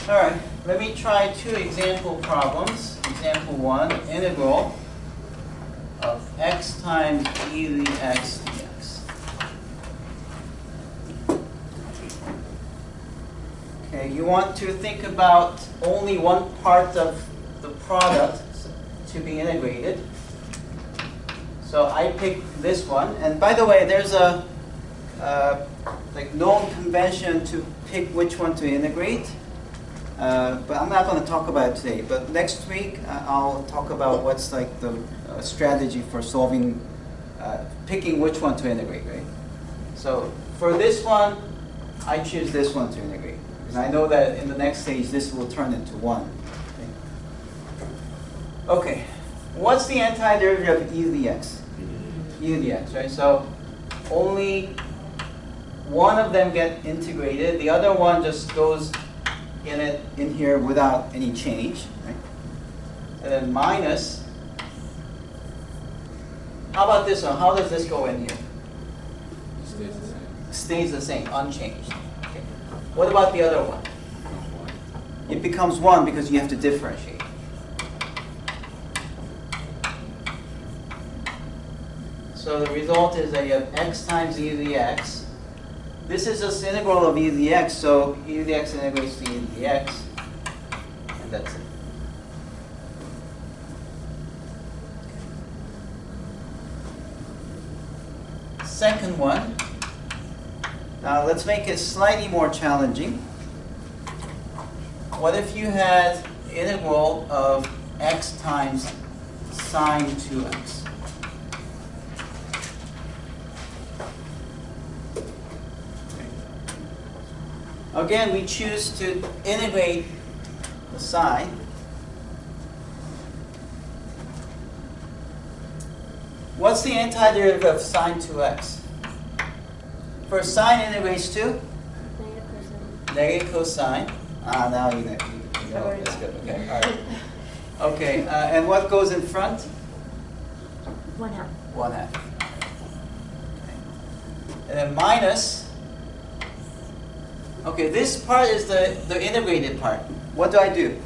All right, let me try two example problems. Example 1, integral of x times e to the x dx. Okay, you want to think about only one part of the product to be integrated. So I picked this one, and by the way, there's a like known convention to pick which one to integrate. But I'm not going to talk about it today. But next week, I'll talk about what's like the strategy for solving, picking which one to integrate, right? So for this one, I choose this one to integrate. Because I know that in the next stage, this will turn into 1. Okay, what's the antiderivative of e to the x? E to the x, right? So only one of them get integrated. The other one just goes in here without any change, right? And then minus. How about this one? How does this go in here? Stays the same. Stays the same, unchanged. Okay. What about the other one? It becomes 1 because you have to differentiate. So the result is that you have x times e to the x. This is just integral of e to the x, so e to the x integrates to e to the x, and that's it. Second one. Now let's make it slightly more challenging. What if you had integral of x times sine 2x? Again, we choose to integrate the sine. What's the antiderivative of sine 2x? For sine integrates to? Negative cosine. Ah, now you know. That's good. Okay, all right. Okay, and what goes in front? 1/2. 1/2. Okay. And then minus. Okay, this part is the integrated part. What do I do?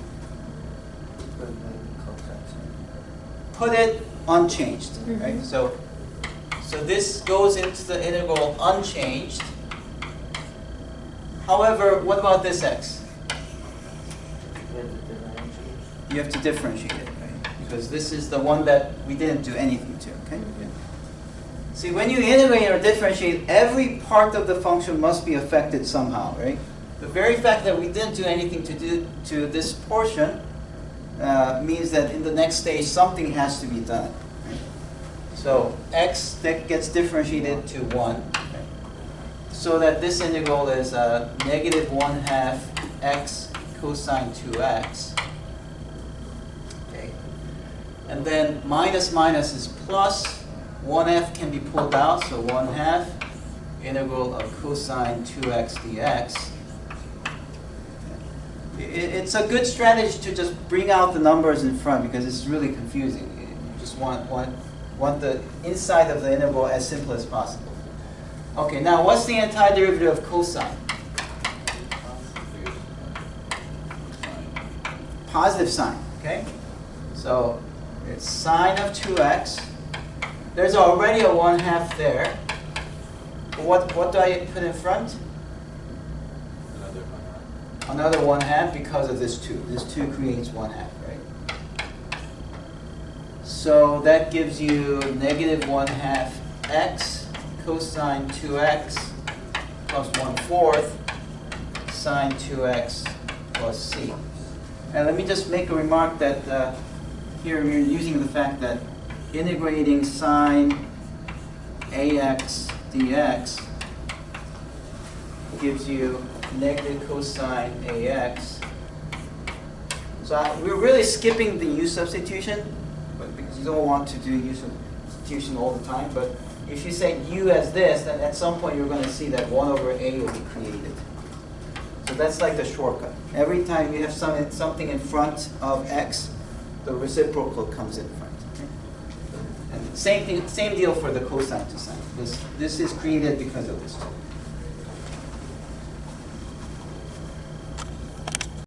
Put it unchanged, right? So this goes into the integral unchanged. However, what about this x? You have to differentiate it, right? Because this is the one that we didn't do anything to, okay? See, when you integrate or differentiate, every part of the function must be affected somehow, right? The very fact that we didn't do anything to this portion means that in the next stage, something has to be done. Right? So x that gets differentiated to 1, okay? So that this integral is negative 1/2 x cosine 2x. Okay. And then minus minus is plus. 1/2 can be pulled out, so 1/2 integral of cosine 2x dx. It's a good strategy to just bring out the numbers in front because it's really confusing. You just want the inside of the interval as simple as possible. Okay, now what's the antiderivative of cosine? Positive sign, okay? So it's sine of 2x. There's already a 1/2 there. What do I put in front? Another 1/2 because of this 2. This 2 creates 1/2, right? So that gives you negative 1/2 x cosine 2x plus 1/4 sine 2x plus c. And let me just make a remark that here we're using the fact that integrating sine ax dx gives you negative cosine ax. So we're really skipping the u substitution, but because you don't want to do u substitution all the time. But if you say u as this, then at some point you're going to see that 1 over a will be created. So that's like the shortcut. Every time you have something in front of x, the reciprocal comes in front. Okay? And same deal for the cosine to sine. This is created because of this.